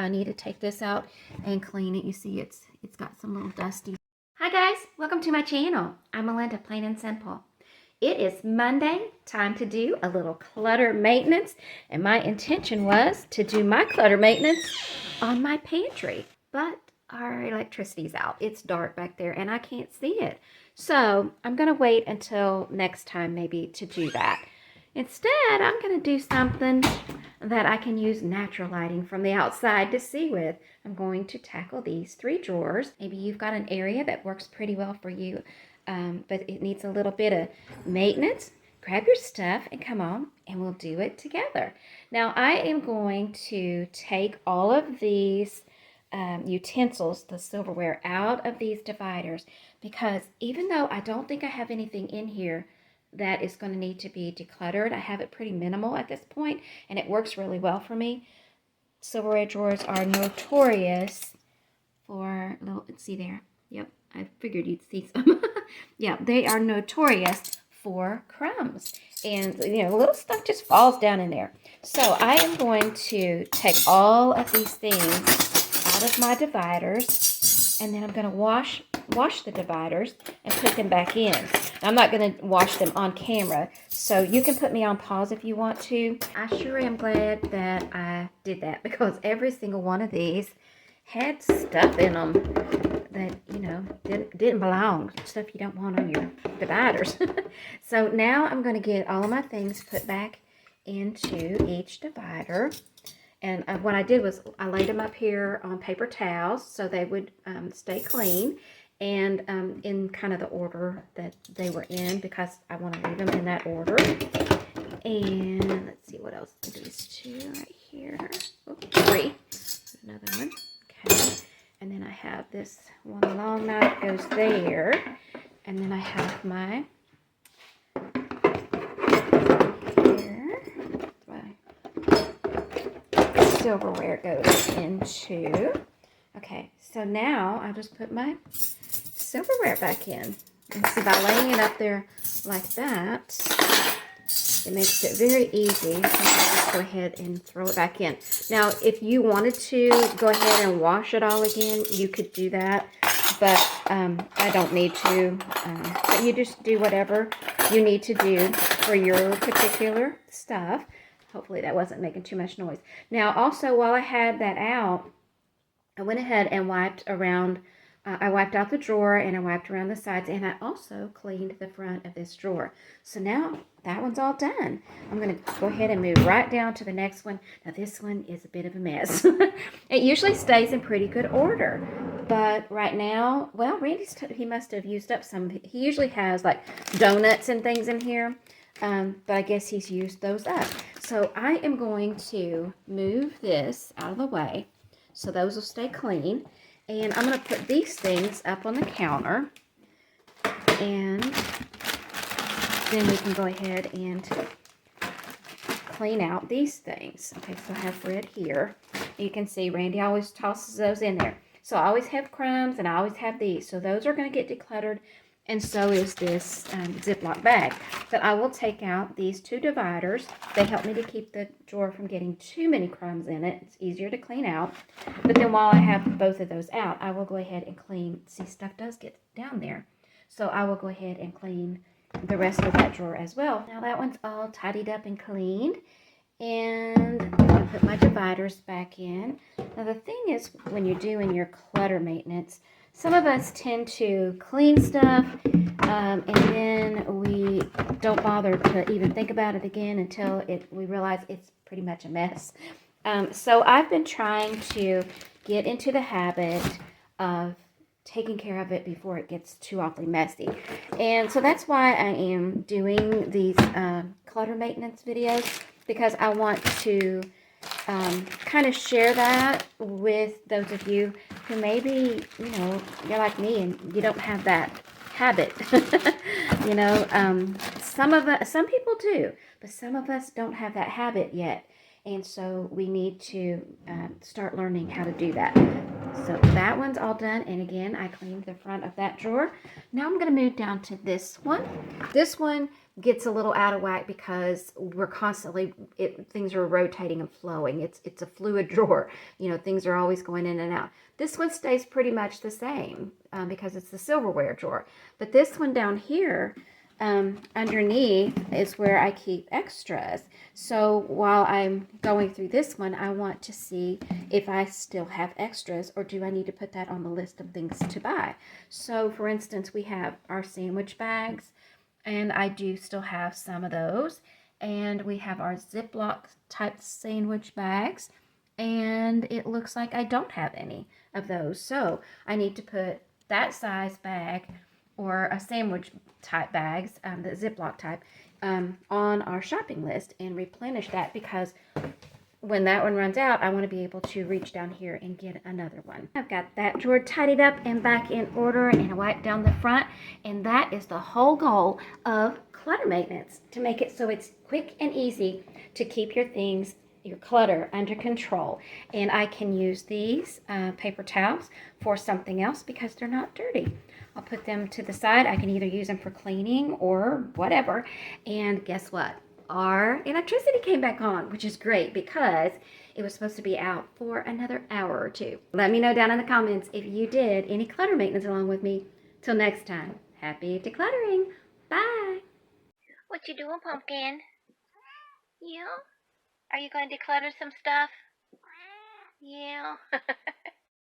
I need to take this out and clean it. You see it's got some little dusty. Hi guys, welcome to my channel. I'm Melinda, plain and simple. It is Monday, time to do a little clutter maintenance, and my intention was to do my clutter maintenance on my pantry, but our electricity's out. It's dark back there and I can't see it. So I'm going to wait until next time maybe to do that. Instead, I'm going to do something that I can use natural lighting from the outside to see with. I'm going to tackle these 3 drawers. Maybe you've got an area that works pretty well for you, but it needs a little bit of maintenance. Grab your stuff and come on and we'll do it together. Now I am going to take all of these utensils, the silverware, out of these dividers, because even though I don't think I have anything in here that is going to need to be decluttered, I have it pretty minimal at this point and it works really well for me. Silverware drawers are notorious for little, see there, yep, I figured you'd see some. Yeah, they are notorious for crumbs, and little stuff just falls down in there. So I am going to take all of these things out of my dividers, and then I'm going to wash the dividers and put them back in. I'm not going to wash them on camera, so you can put me on pause if you want to. I sure am glad that I did that, because every single one of these had stuff in them that, didn't belong. Stuff you don't want on your dividers. So now I'm going to get all of my things put back into each divider. And what I did was I laid them up here on paper towels so they would stay clean, and in kind of the order that they were in, because I want to leave them in that order. And let's see what else. These 2 right here. Oops, 3. Another one. Okay. And then I have this one long knife goes there. And then I have my silverware goes into. Okay, so now I'll just put my silverware back in. And see, by laying it up there like that, it makes it very easy. So I'll just go ahead and throw it back in. Now, if you wanted to go ahead and wash it all again, you could do that. But I don't need to. But you just do whatever you need to do for your particular stuff. Hopefully that wasn't making too much noise. Now, also, while I had that out, I went ahead and wiped around. I wiped out the drawer and I wiped around the sides, and I also cleaned the front of this drawer. So now that one's all done. I'm going to go ahead and move right down to the next one. Now this one is a bit of a mess. It usually stays in pretty good order, but right now, well, Randy's he must have used up some. He usually has like donuts and things in here, but I guess he's used those up. So I am going to move this out of the way so those will stay clean. And I'm going to put these things up on the counter, and then we can go ahead and clean out these things. Okay, so I have red here. You can see Randy always tosses those in there. So I always have crumbs and I always have these. So those are going to get decluttered, and so is this Ziploc bag. But I will take out these 2 dividers. They help me to keep the drawer from getting too many crumbs in it. It's easier to clean out. But then while I have both of those out, I will go ahead and clean. See, stuff does get down there. So I will go ahead and clean the rest of that drawer as well. Now that one's all tidied up and cleaned. And I'm going to put my dividers back in. Now the thing is, when you're doing your clutter maintenance, some of us tend to clean stuff and then we don't bother to even think about it again until we realize it's pretty much a mess. So I've been trying to get into the habit of taking care of it before it gets too awfully messy. And so that's why I am doing these clutter maintenance videos, because I want to kind of share that with those of you who maybe, you're like me and you don't have that habit. Some people do, but some of us don't have that habit yet. And so we need to start learning how to do that. So that one's all done. And again, I cleaned the front of that drawer. Now I'm going to move down to this one. This one gets a little out of whack because we're constantly, things are rotating and flowing. It's a fluid drawer. You know, things are always going in and out. This one stays pretty much the same because it's the silverware drawer. But this one down here, underneath is where I keep extras. So while I'm going through this one, I want to see if I still have extras or do I need to put that on the list of things to buy. So for instance, we have our sandwich bags, and I do still have some of those. And we have our Ziploc type sandwich bags, and it looks like I don't have any of those. So I need to put that size bag or a sandwich type bags, the Ziploc type, on our shopping list and replenish that, because when that one runs out, I want to be able to reach down here and get another one. I've got that drawer tidied up and back in order, and I wiped down the front, and that is the whole goal of clutter maintenance, to make it so it's quick and easy to keep your things, your clutter, under control. And I can use these paper towels for something else because they're not dirty. I'll put them to the side. I can either use them for cleaning or whatever. And guess what? Our electricity came back on, which is great because it was supposed to be out for another hour or two. Let me know down in the comments if you did any clutter maintenance along with me. Till next time, happy decluttering. Bye. What you doing, Pumpkin? Yeah? Are you going to declutter some stuff? Yeah.